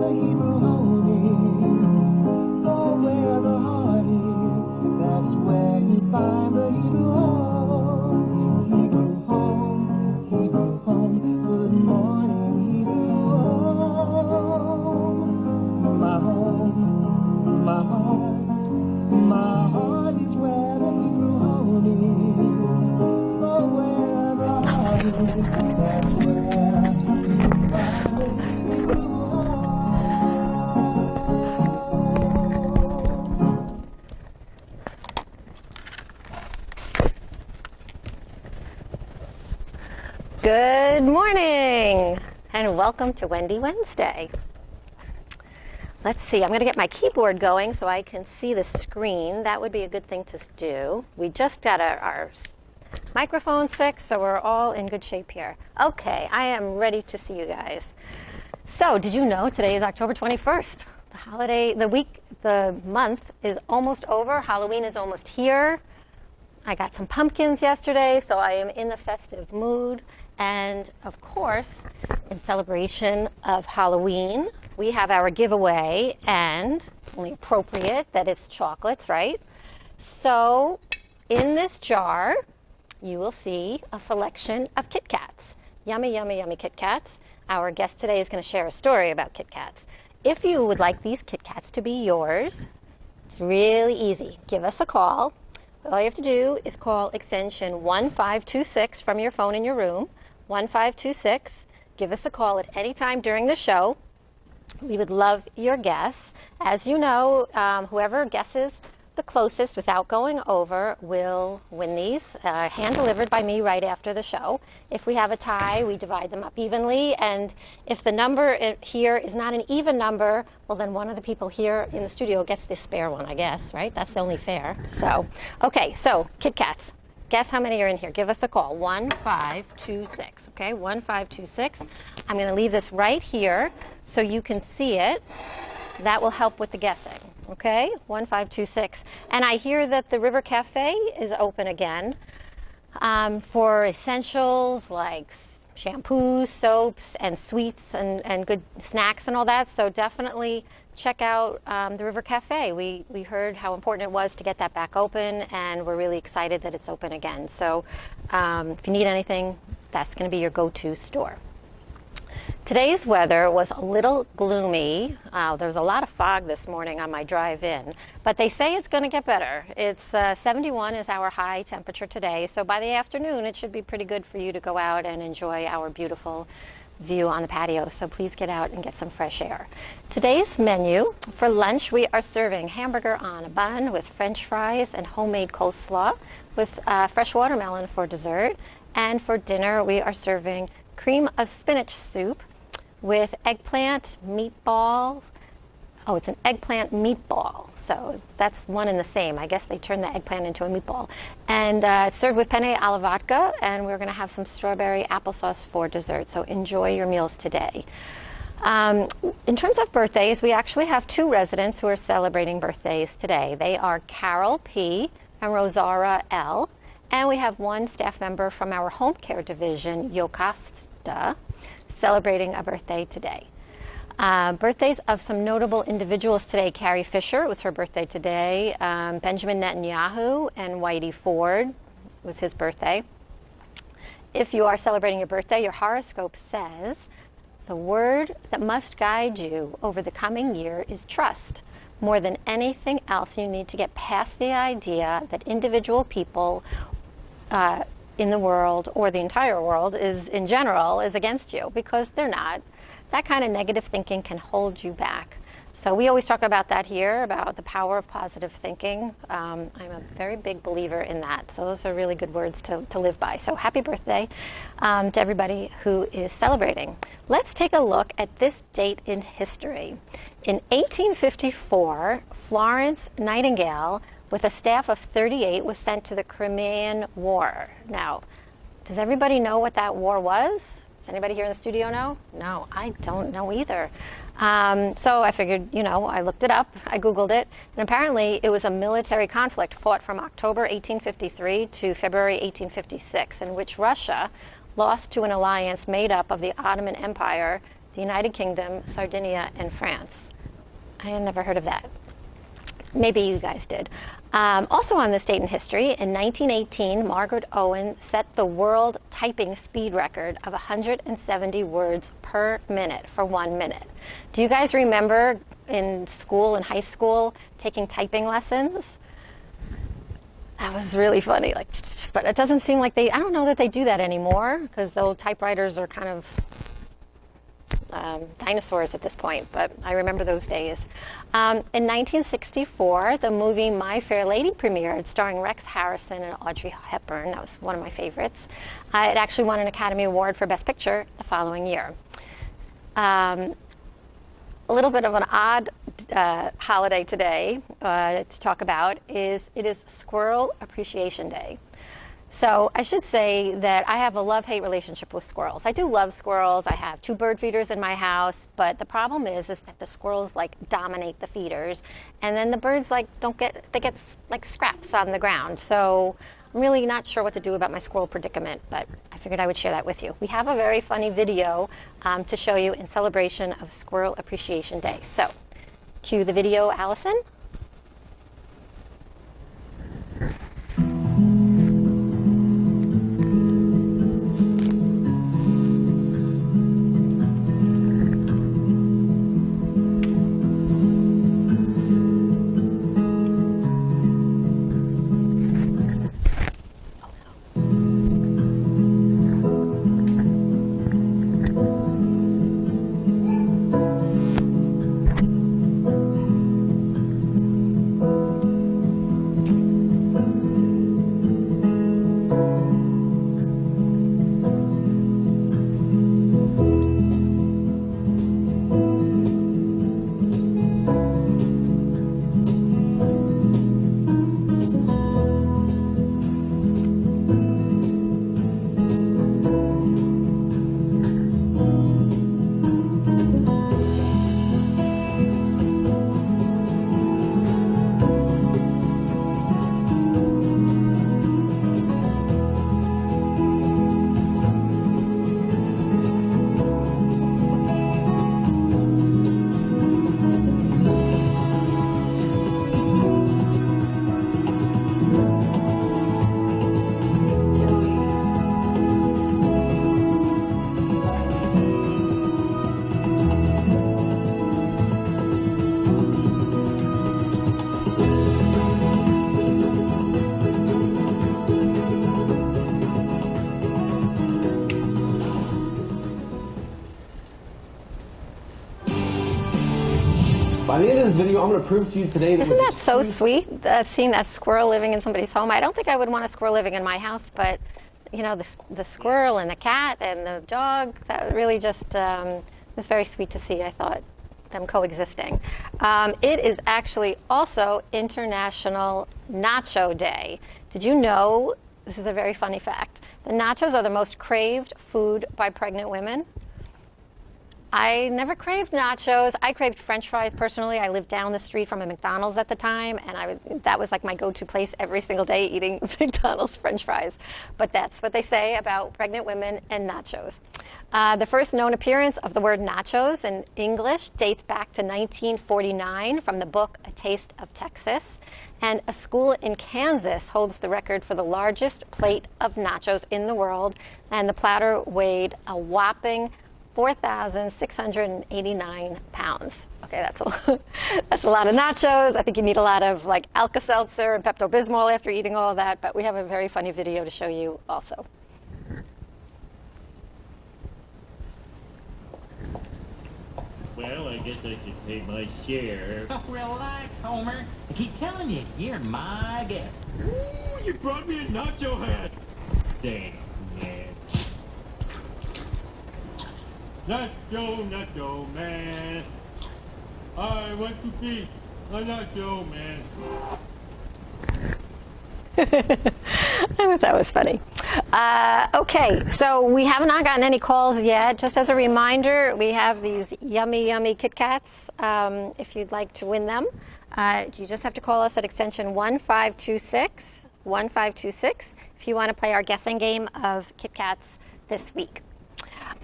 the Hebrew home is. For where the heart is, that's where you find the Hebrew home. Hebrew home, Hebrew home. Good morning, Hebrew home. My home, my heart is where the Hebrew home is. For where the heart is, that's where you find the Hebrew home. Good morning and welcome to Wendy Wednesday. Let's see, I'm going to get my keyboard going so I can see the screen. That would be a good thing to do. We just got our microphones fixed, so we're all in good shape here. Okay, I am ready to see you guys. So, did you know today is October 21st? The holiday, the month is almost over. Halloween is almost here. I got some pumpkins yesterday, so I am in the festive mood. And of course, in celebration of Halloween, we have our giveaway, and it's only appropriate that it's chocolates, right? So in this jar, you will see a selection of Kit Kats. Yummy, yummy, yummy Kit Kats. Our guest today is going to share a story about Kit Kats. If you would like these Kit Kats to be yours, it's really easy. Give us a call. All you have to do is call extension 1526 from your phone in your room, 1526. Give us a call at any time during the show. We would love your guess. As you know, whoever guesses the closest without going over will win these, hand-delivered by me right after the show. If we have a tie, we divide them up evenly, and if the number here is not an even number, well, then one of the people here in the studio gets the spare one, I guess, right? That's only fair. So, okay, so Kit Kats. Guess how many are in here. Give us a call, 1526, okay, 1526. I'm going to leave this right here so you can see it. That will help with the guessing, okay, 1526. And I hear that the River Cafe is open again for essentials like shampoos, soaps, and sweets, and good snacks and all that. So definitely check out the River Cafe. We heard how important it was to get that back open, and we're really excited that it's open again. So if you need anything, that's going to be your go-to store. Today's weather was a little gloomy. There was a lot of fog this morning on my drive in, but they say it's going to get better. It's 71 is our high temperature today, so by the afternoon it should be pretty good for you to go out and enjoy our beautiful view on the patio, so please get out and get some fresh air. Today's menu, for lunch we are serving hamburger on a bun with french fries and homemade coleslaw with fresh watermelon for dessert, and for dinner we are serving cream of spinach soup with eggplant meatballs. Oh, it's an eggplant meatball. So that's one and the same. I guess they turned the eggplant into a meatball. And it's served with penne alla vodka, and we're going to have some strawberry applesauce for dessert. So enjoy your meals today. In terms of birthdays, we actually have two residents who are celebrating birthdays today. They are Carol P. and Rosara L. And we have one staff member from our home care division, Yokasta, celebrating a birthday today. Birthdays of some notable individuals today. Carrie Fisher, it was her birthday today. Benjamin Netanyahu and Whitey Ford was his birthday. If you are celebrating your birthday, your horoscope says the word that must guide you over the coming year is trust. More than anything else, you need to get past the idea that individual people in the world, or the entire world is in general, is against you, because they're not. That kind of negative thinking can hold you back. So we always talk about that here, about the power of positive thinking. I'm a very big believer in that. So those are really good words to live by. So happy birthday to everybody who is celebrating. Let's take a look at this date in history. In 1854, Florence Nightingale, with a staff of 38, was sent to the Crimean War. Now, does everybody know what that war was? Does anybody here in the studio know? No, I don't know either. So I figured, I looked it up, I Googled it, and apparently it was a military conflict fought from October 1853 to February 1856, in which Russia lost to an alliance made up of the Ottoman Empire, the United Kingdom, Sardinia, and France. I had never heard of that. Maybe you guys did. Also on this date in history, in 1918, Margaret Owen set the world typing speed record of 170 words per minute for 1 minute. Do you guys remember in school, in high school, taking typing lessons? That was really funny. But it doesn't seem like I don't know that they do that anymore, because the old typewriters are kind of dinosaurs at this point, but I remember those days. In 1964, the movie My Fair Lady premiered, starring Rex Harrison and Audrey Hepburn. That was one of my favorites. It actually won an Academy Award for Best Picture the following year. A little bit of an odd holiday today to talk about it is Squirrel Appreciation Day. So I should say that I have a love-hate relationship with squirrels. I do love squirrels. I have 2 bird feeders in my house, but the problem is that the squirrels dominate the feeders, and then the birds they get scraps on the ground. So I'm really not sure what to do about my squirrel predicament, but I figured I would share that with you. We have a very funny video to show you in celebration of Squirrel Appreciation Day. So cue the video, Allison. By the end of this video, I'm going to prove to you today that... Isn't that so sweet, seeing that squirrel living in somebody's home? I don't think I would want a squirrel living in my house, but, you know, the squirrel and the cat and the dog, that really just was very sweet to see, I thought, them coexisting. It is actually also International Nacho Day. Did you know, this is a very funny fact, the nachos are the most craved food by pregnant women? I never craved nachos. I craved French fries personally. I lived down the street from a McDonald's at the time, and that was like my go-to place every single day, eating McDonald's French fries. But that's what they say about pregnant women and nachos. The first known appearance of the word nachos in English dates back to 1949 from the book A Taste of Texas. And a school in Kansas holds the record for the largest plate of nachos in the world, and the platter weighed a whopping 4,689 pounds. Okay, that's a lot of nachos. I think you need a lot of like Alka-Seltzer and Pepto-Bismol after eating all of that, but we have a very funny video to show you also. Well, I guess I should pay my share. Oh, relax, Homer. I keep telling you, you're my guest. Ooh, you brought me a nacho hat. Damn, man. Nacho man. I want to be a nacho man. I thought that was funny. Okay, so we have not gotten any calls yet. Just as a reminder, we have these yummy, yummy Kit Kats. If you'd like to win them, you just have to call us at extension 1526, 1526, if you want to play our guessing game of Kit Kats this week.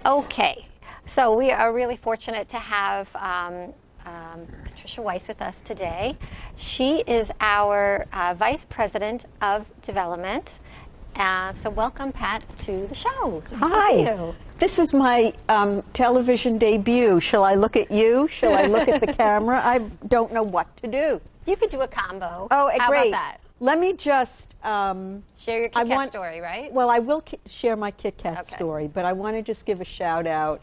Okay. So we are really fortunate to have Patricia Weiss with us today. She is our Vice President of Development. So welcome, Pat, to the show. Nice Hi. to see you. This is my television debut. Shall I look at you? Shall I look at the camera? I don't know what to do. You could do a combo. Oh, How great. about that? Let me just Share your Kit Kat story, right? Well, I will share my Kit Kat Okay. story, but I want to just give a shout out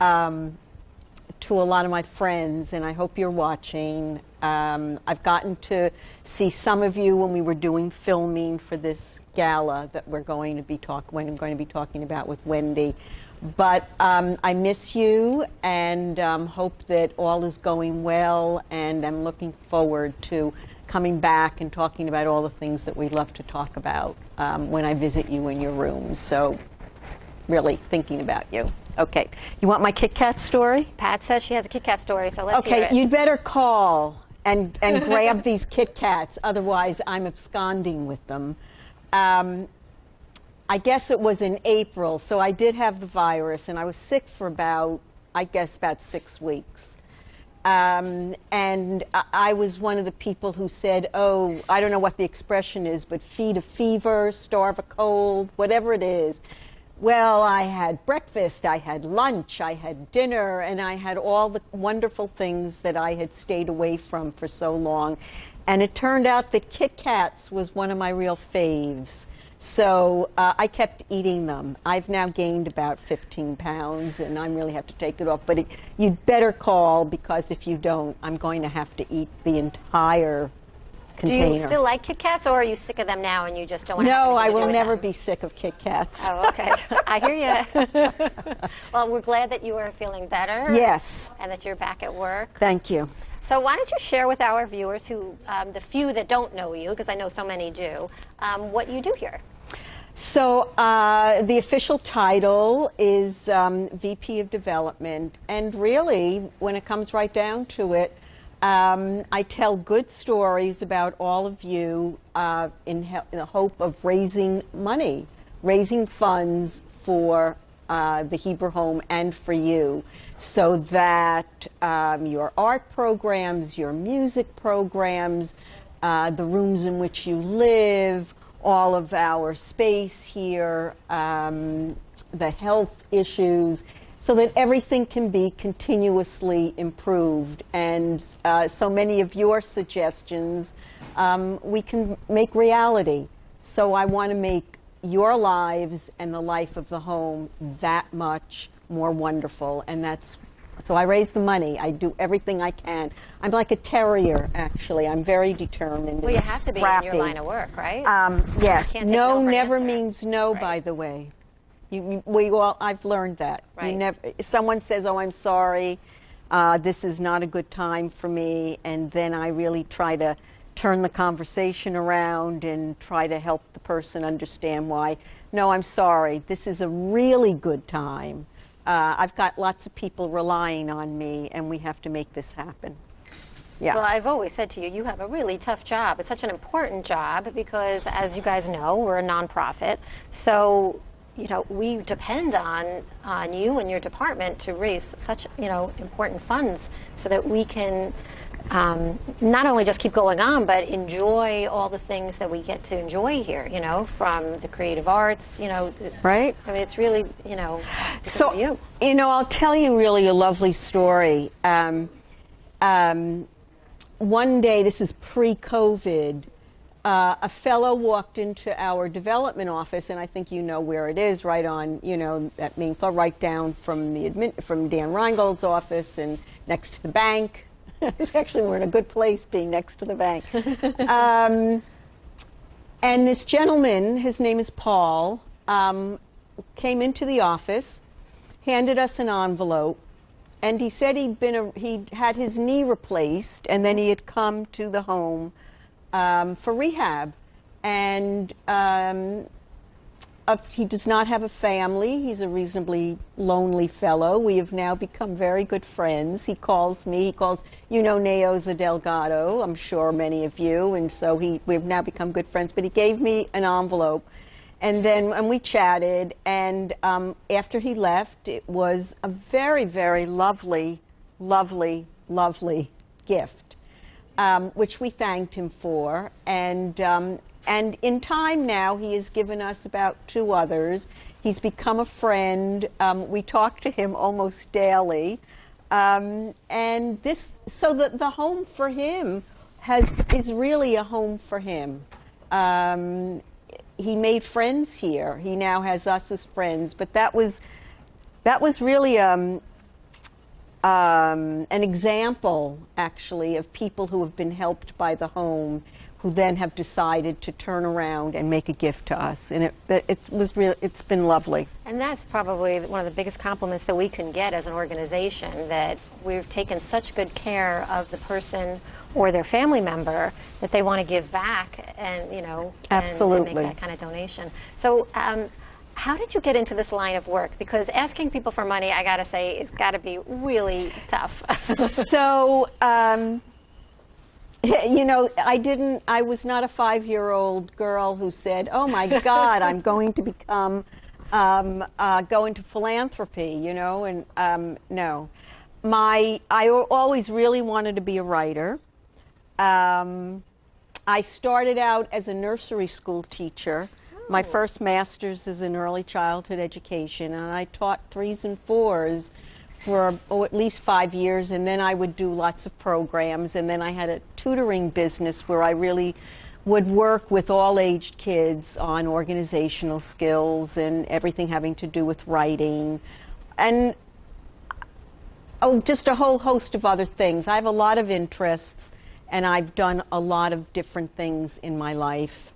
to a lot of my friends, and I hope you're watching. I've gotten to see some of you when we were doing filming for this gala that we're going to be talking about with Wendy. But I miss you and hope that all is going well, and I'm looking forward to coming back and talking about all the things that we love to talk about when I visit you in your rooms. So really thinking about you. Okay, you want my Kit Kat story? Pat says she has a Kit Kat story, so let's hear it. Okay, you'd better call and grab these Kit Kats, otherwise I'm absconding with them. I guess it was in April, so I did have the virus, and I was sick for about 6 weeks. And I was one of the people who said, oh, I don't know what the expression is, but feed a fever, starve a cold, whatever it is. Well, I had breakfast, I had lunch, I had dinner, and I had all the wonderful things that I had stayed away from for so long. And it turned out that Kit Kats was one of my real faves. So I kept eating them. I've now gained about 15 pounds, and I really have to take it off. But you'd better call, because if you don't, I'm going to have to eat the entire container. Do you still like Kit Kats, or are you sick of them now and you just don't want to have No, anything I to do will with never them? be sick of Kit Kats. Oh, okay. I hear you. Well, we're glad that you are feeling better. Yes. And that you're back at work. Thank you. So why don't you share with our viewers, who the few that don't know you, because I know so many do, what you do here. So the official title is VP of Development, and really, when it comes right down to it, I tell good stories about all of you in the hope of raising money, raising funds for the Hebrew Home and for you, so that your art programs, your music programs, the rooms in which you live, all of our space here, the health issues, so that everything can be continuously improved. And so many of your suggestions we can make reality. So I want to make your lives and the life of the home that much more wonderful. And so I raise the money. I do everything I can. I'm like a terrier, actually. I'm very determined. Well, you and have to be in scrappy. your line of work, right? Yes. You can't take No no for an never answer. means no, Right. by the way. I've learned that. Right. Someone says, oh, I'm sorry, this is not a good time for me, and then I really try to turn the conversation around and try to help the person understand why. No, I'm sorry, this is a really good time. I've got lots of people relying on me, and we have to make this happen. Yeah. Well, I've always said to you, you have a really tough job. It's such an important job because, as you guys know, we're a nonprofit. So, we depend on you and your department to raise such, important funds so that we can not only just keep going on, but enjoy all the things that we get to enjoy here, from the creative arts, Right? I mean, it's really, because So, of you. I'll tell you really a lovely story. One day, this is pre-COVID, a fellow walked into our development office, and I think you know where it is, right on, that main floor, right down from from Dan Reingold's office and next to the bank. Actually, we're in a good place being next to the bank. And this gentleman, his name is Paul, came into the office, handed us an envelope, and he said he'd had his knee replaced, and then he had come to the home for rehab. And he does not have a family. He's a reasonably lonely fellow. We have now become very good friends. He calls me. Neoza Delgado, I'm sure many of you, and so we've now become good friends. But he gave me an envelope, and we chatted, and after he left, it was a very, very lovely, lovely, lovely gift, which we thanked him for. And in time now, he has given us about 2 others. He's become a friend. We talk to him almost daily. And so the home for him is really a home for him. He made friends here. He now has us as friends. But that was really an example, actually, of people who have been helped by the home, who then have decided to turn around and make a gift to us. And it's been lovely. And that's probably one of the biggest compliments that we can get as an organization, that we've taken such good care of the person or their family member that they want to give back and, you know, Absolutely. and make that kind of donation. So how did you get into this line of work? Because asking people for money, I got to say, it's got to be really tough. So, you know, I was not a 5-year-old girl who said, oh my God, I'm going to become, go into philanthropy, you know, and no. I always really wanted to be a writer. I started out as a nursery school teacher. My first master's is in early childhood education, and I taught 3s and 4s for at least 5 years, and then I would do lots of programs, and then I had a tutoring business where I really would work with all-aged kids on organizational skills and everything having to do with writing, and just a whole host of other things. I have a lot of interests, and I've done a lot of different things in my life.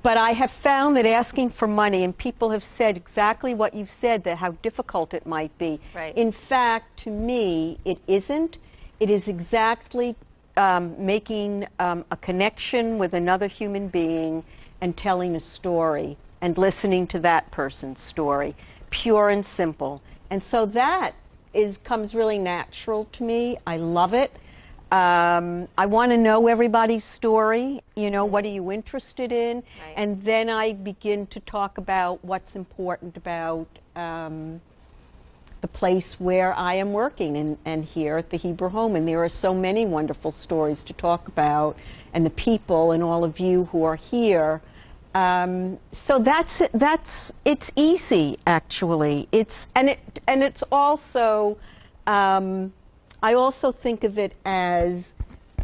But I have found that asking for money, and people have said exactly what you've said, that how difficult it might be. Right. In fact, to me, it isn't. It is exactly making a connection with another human being and telling a story and listening to that person's story, pure and simple. And so that comes really natural to me. I love it. I want to know everybody's story, you know, what are you interested in? Right. And then I begin to talk about what's important about the place where I am working and here at the Hebrew Home. And there are so many wonderful stories to talk about, and the people and all of you who are here. So it's easy, actually. It's also, I also think of it as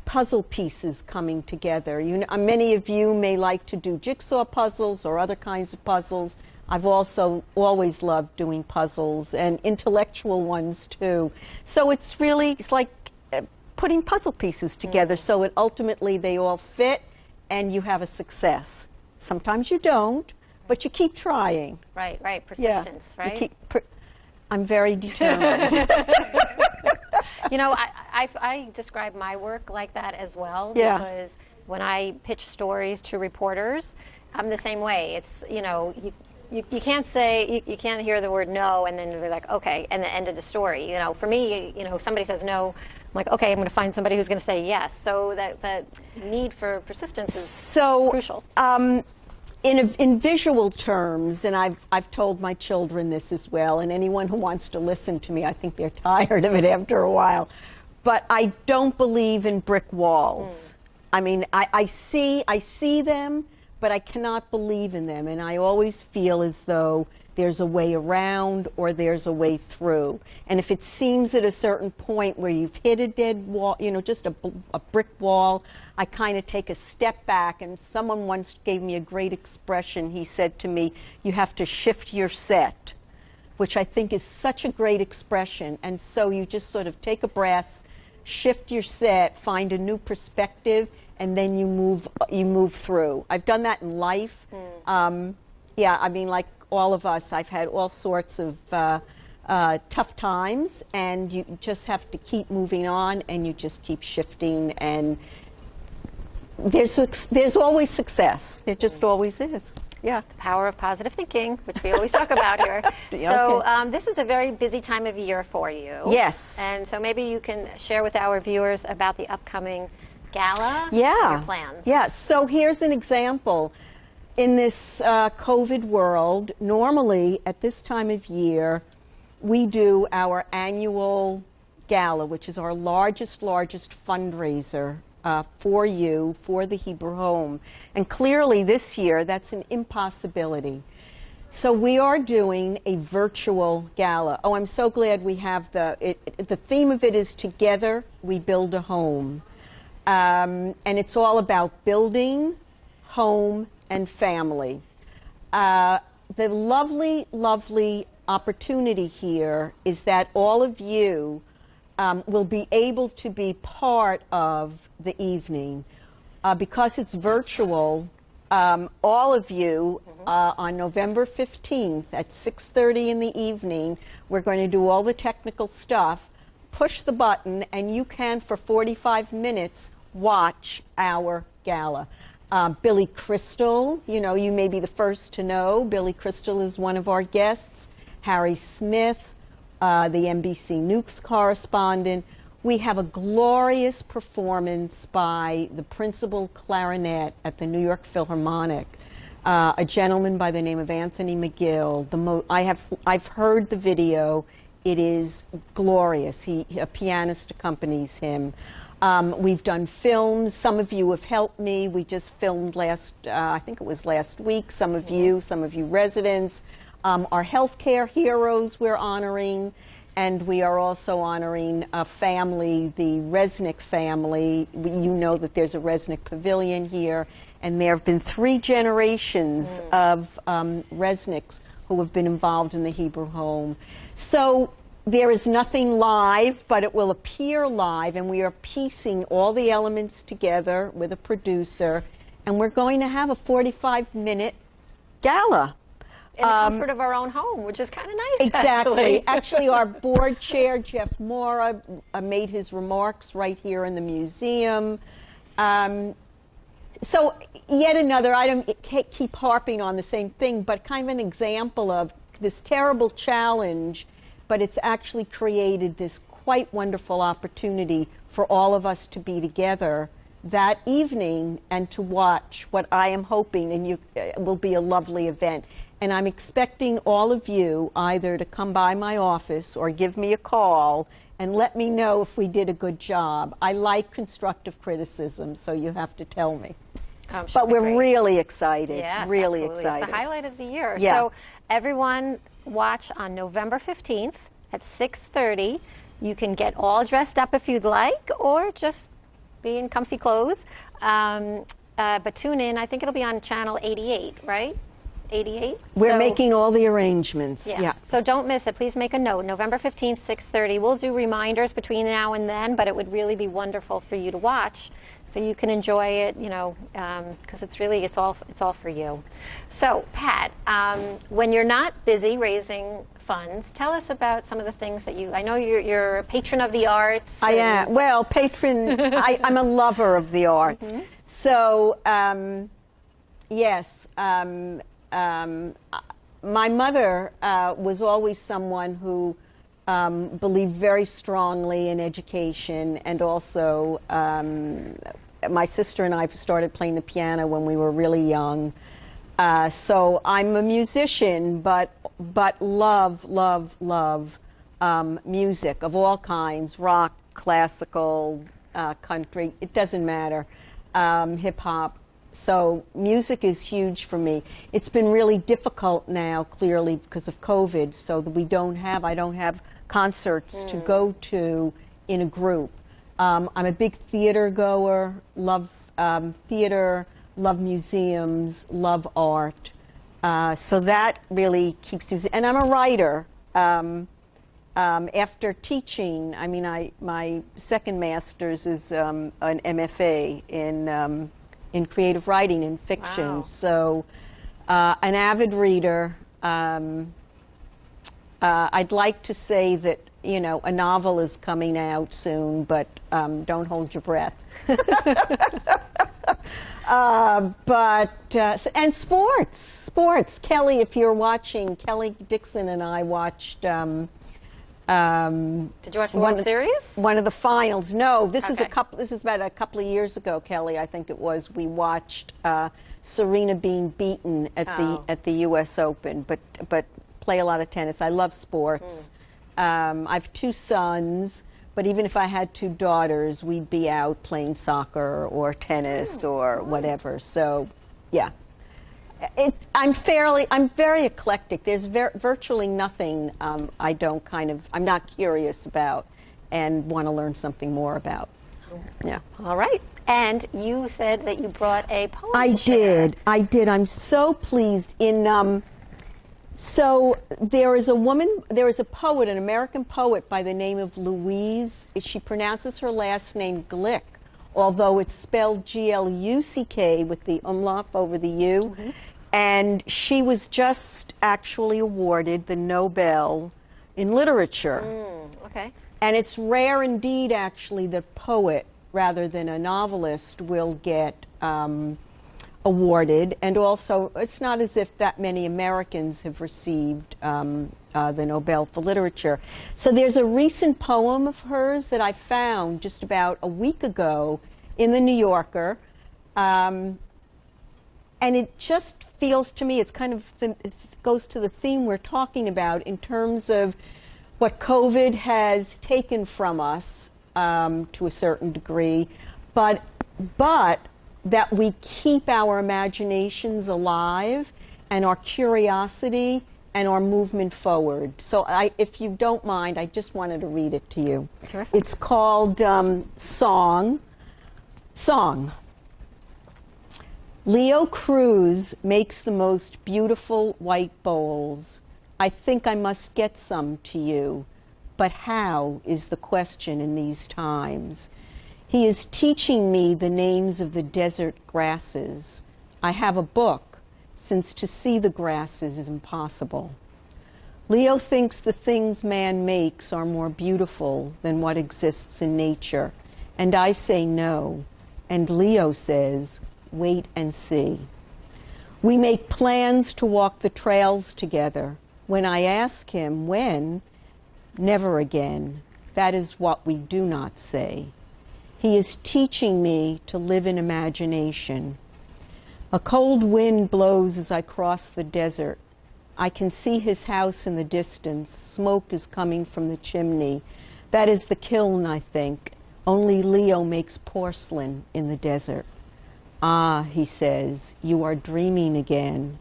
puzzle pieces coming together. You know, many of you may like to do jigsaw puzzles or other kinds of puzzles. I've also always loved doing puzzles, and intellectual ones too. So it's like putting puzzle pieces together so it ultimately they all fit and you have a success. Sometimes you don't, but you keep trying. Right, persistence, Yeah, right? I'm very determined. You know, I describe my work like that as well, Yeah. because when I pitch stories to reporters, I'm the same way. It's, you know, you can't say, you can't hear the word no and then be like, okay, and the end of the story. You know, for me, you know, if somebody says no, I'm like, okay, I'm going to find somebody who's going to say yes. So that need for persistence is crucial. In visual terms, and I've told my children this as well, and anyone who wants to listen to me, I think they're tired of it after a while, but I don't believe in brick walls. I mean, I see them, but I cannot believe in them, and I always feel as though there's a way around or there's a way through. And if it seems at a certain point where you've hit a dead wall, you know, just a brick wall, I kind of take a step back. And someone once gave me a great expression. He said to me, you have to shift your set, which I think is such a great expression. And so you just sort of take a breath, shift your set, find a new perspective, and then you move through. I've done that in life. Yeah, I mean, like all of us, I've had all sorts of tough times, and you just have to keep moving on, and you just keep shifting, and there's always success. There just always is. Yeah. The power of positive thinking, which we always talk about here. So this is a very busy time of year for you. Yes. And so maybe you can share with our viewers about the upcoming gala. Yeah. Your plans. Yeah. So here's an example. in this COVID world, normally at this time of year, we do our annual gala, which is our largest fundraiser for you, for the Hebrew Home. And clearly this year, that's an impossibility. So we are doing a virtual gala. Oh, I'm so glad we have the theme of it is Together We Build a Home. And it's all about building, home, and family. The lovely opportunity here is that all of you will be able to be part of the evening. Because it's virtual, all of you on November 15th at 6:30 in the evening, we're going to do all the technical stuff, push the button, and you can, for 45 minutes, watch our gala. Billy Crystal, you know, you may be the first to know. Billy Crystal is one of our guests. Harry Smith, the NBC News correspondent. We have a glorious performance by the principal clarinet at the New York Philharmonic, a gentleman by the name of Anthony McGill. I've heard the video. It is glorious. A pianist accompanies him. We've done films. Some of you have helped me. We just filmed I think it was last week. Some of you residents. Our healthcare heroes we're honoring, and we are also honoring a family, the Resnick family. You know that there's a Resnick pavilion here, and there have been 3 generations of Resnicks who have been involved in the Hebrew Home. So there is nothing live, but it will appear live, and we are piecing all the elements together with a producer, and we're going to have a 45-minute gala. In the comfort of our own home, which is kind of nice, Exactly. Actually, our board chair, Jeff Mora, made his remarks right here in the museum. So yet another, I don't keep harping on the same thing, but kind of an example of this terrible challenge, but it's actually created this quite wonderful opportunity for all of us to be together that evening and to watch what I am hoping and will be a lovely event. And I'm expecting all of you either to come by my office or give me a call and let me know if we did a good job. I like constructive criticism, so you have to tell me. But we're really excited. Yes, really absolutely. excited. It's the highlight of the year. Yeah. So everyone watch on November 15th at 6:30. You can get all dressed up if you'd like, or just be in comfy clothes. But tune in. I think it'll be on channel 88, right? 88. We're making all the arrangements. Yes. Yeah. So don't miss it. Please make a note. November 15th, 6:30. We'll do reminders between now and then, but it would really be wonderful for you to watch so you can enjoy it, you know, because it's all for you. So, Pat, when you're not busy raising funds, tell us about some of the things that I know you're a patron of the arts. I am. Well, patron, I'm a lover of the arts. Mm-hmm. So, yes, my mother was always someone who believed very strongly in education, and also my sister and I started playing the piano when we were really young. So I'm a musician, but love music of all kinds, rock, classical, country, it doesn't matter, hip hop. So music is huge for me. It's been really difficult now, clearly, because of COVID, so that I don't have concerts to go to in a group. I'm a big theater goer, love theater, love museums, love art. So that really keeps me, and I'm a writer. After teaching, I mean, my second master's is an MFA in creative writing and fiction. Wow. So an avid reader. I'd like to say that, you know, a novel is coming out soon, but don't hold your breath. And sports. Kelly, if you're watching, Kelly Dixon and I watched Did you watch the World Series? One of the finals. No, this is Okay. This is about a couple of years ago, Kelly. I think it was. We watched Serena being beaten at the U.S. Open, but play a lot of tennis. I love sports. I have two sons, but even if I had two daughters, we'd be out playing soccer or tennis or whatever. So, yeah. I'm very eclectic. There's virtually nothing I'm not curious about and want to learn something more about. Yeah. All right. And you said that you brought a poem to share. I did. I'm so pleased. So there is a poet, an American poet by the name of Louise. She pronounces her last name Glick, although it's spelled G-L-U-C-K with the umlaut over the U. And she was just actually awarded the Nobel in Literature. Okay. And it's rare indeed, actually, that a poet, rather than a novelist, will get awarded. And also, it's not as if that many Americans have received the Nobel for Literature. So there's a recent poem of hers that I found just about a week ago in the New Yorker. And it just feels to me, it's kind of it goes to the theme we're talking about in terms of what COVID has taken from us to a certain degree, but that we keep our imaginations alive and our curiosity and our movement forward. So if you don't mind, I just wanted to read it to you. Terrific. It's called Song. Leo Cruz makes the most beautiful white bowls. I think I must get some to you, but how is the question in these times? He is teaching me the names of the desert grasses. I have a book, since to see the grasses is impossible. Leo thinks the things man makes are more beautiful than what exists in nature, and I say no, and Leo says, wait and see. We make plans to walk the trails together. When I ask him when, never again. That is what we do not say. He is teaching me to live in imagination. A cold wind blows as I cross the desert. I can see his house in the distance. Smoke is coming from the chimney. That is the kiln, I think. Only Leo makes porcelain in the desert. Ah, he says, you are dreaming again.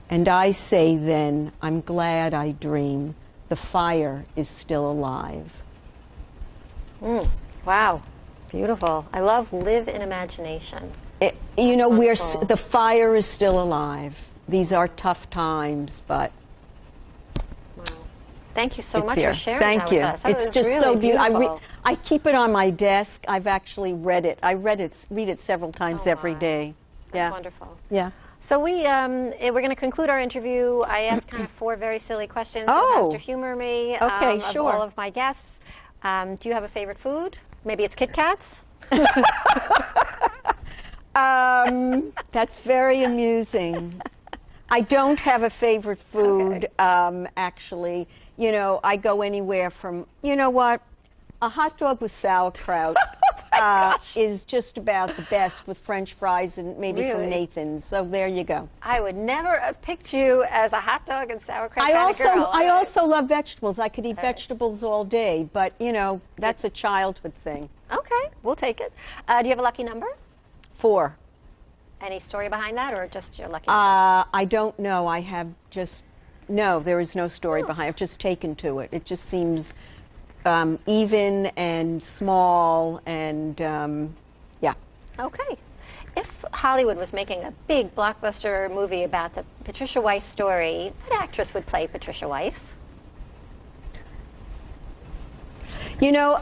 And I say then, I'm glad I dream. The fire is still alive. Wow. Beautiful. I love live in imagination. You know, wonderful. the fire is still alive. These are tough times, but Wow. Thank you so much here. for sharing Thank that you. with us. That It's was just really so beautiful. beautiful. I keep it on my desk. I've actually read it. read it several times every my. day. That's wonderful. Yeah. So we're going to conclude our interview. I asked kind of 4 very silly questions. Oh. You have to humor me. Okay, of sure. all of my guests. Do you have a favorite food? Maybe it's Kit Kats. That's very amusing. I don't have a favorite food, actually. You know, I go anywhere from, you know what, a hot dog with sauerkraut is just about the best with French fries and maybe from Really? Nathan's. So there you go. I would never have picked you as a hot dog and sauerkraut I kind of girl. I also love vegetables. I could eat vegetables all day, but you know, that's a childhood thing. Okay, we'll take it. Do you have a lucky number? 4. Any story behind that, or just your lucky number? I don't know. I have just, no, there is no story behind it. I've just taken to it. It just seems even and small and, yeah. Okay. If Hollywood was making a big blockbuster movie about the Patricia Weiss story, what actress would play Patricia Weiss? You know,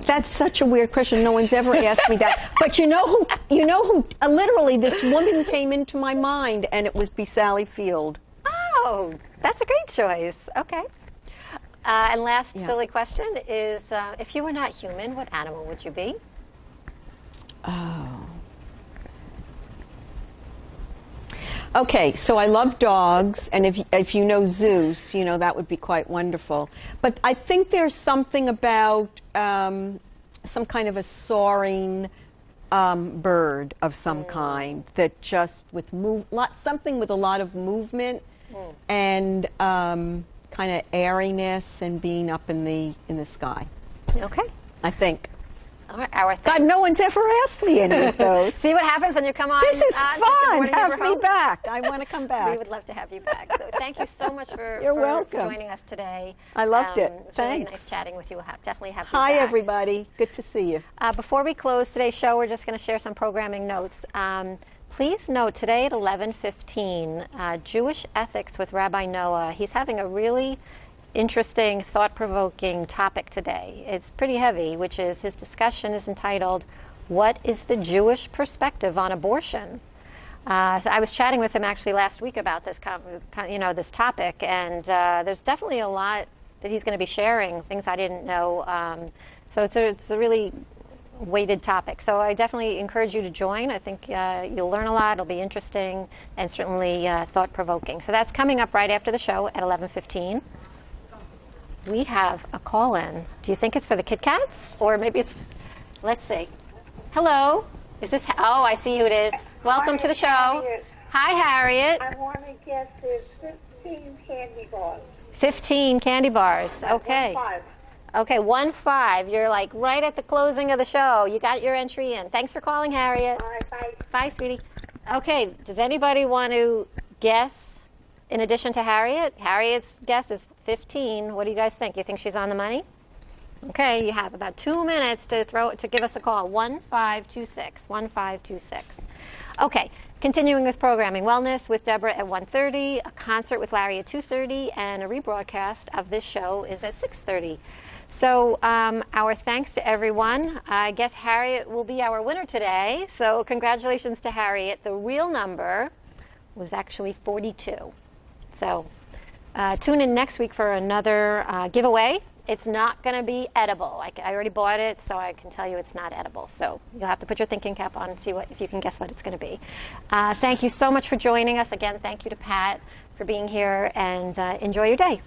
that's such a weird question. No one's ever asked me that. But you know who, literally this woman came into my mind, and it was Sally Field. Oh, that's a great choice. Okay. And last silly question is, if you were not human, what animal would you be? Oh. Okay, so I love dogs, and if you know Zeus, you know that would be quite wonderful. But I think there's something about some kind of a soaring bird of some kind that just with something with a lot of movement and kind of airiness and being up in the sky. Okay. I think. All right, our God, no one's ever asked me any of those. See what happens when you come on. This is to Good fun. Morning Have Neighbor me Home. back. I want to come back. We would love to have you back. So thank you so much for, You're for welcome. joining us today. I loved it. It was really Thanks. nice chatting with you. We'll definitely have you Hi, back. everybody. Good to see you. Before we close today's show, we're just going to share some programming notes. Please note, today at 11:15, Jewish Ethics with Rabbi Noah. He's having a really interesting, thought-provoking topic today. It's pretty heavy, which is his discussion is entitled, "What is the Jewish Perspective on Abortion?" So I was chatting with him actually last week about this, this topic, and there's definitely a lot that he's going to be sharing, things I didn't know. So it's a really weighted topic. So I definitely encourage you to join. I think you'll learn a lot. It'll be interesting and certainly thought-provoking. So that's coming up right after the show at 11:15. We have a call-in. Do you think it's for the Kit Kats? Or maybe it's, let's see. Hello. Is this, oh, I see who it is. Welcome to the show. Harriet. Hi, Harriet. I want to guess there's 15 candy bars. 15 candy bars. Okay. 1-5. Okay, 1-5. You're like right at the closing of the show. You got your entry in. Thanks for calling, Harriet. All right, bye. Bye, sweetie. Okay, does anybody want to guess in addition to Harriet? Harriet's guess is 15. What do you guys think? You think she's on the money? Okay, you have about 2 minutes to give us a call. 1526. 1526. Okay, continuing with programming. Wellness with Deborah at 1:30, a concert with Larry at 2:30, and a rebroadcast of this show is at 6:30. So our thanks to everyone. I guess Harriet will be our winner today. So congratulations to Harriet. The real number was actually 42. So tune in next week for another giveaway. It's not going to be edible. I already bought it, so I can tell you it's not edible. So you'll have to put your thinking cap on and see if you can guess what it's going to be. Thank you so much for joining us. Again, thank you to Pat for being here, and enjoy your day.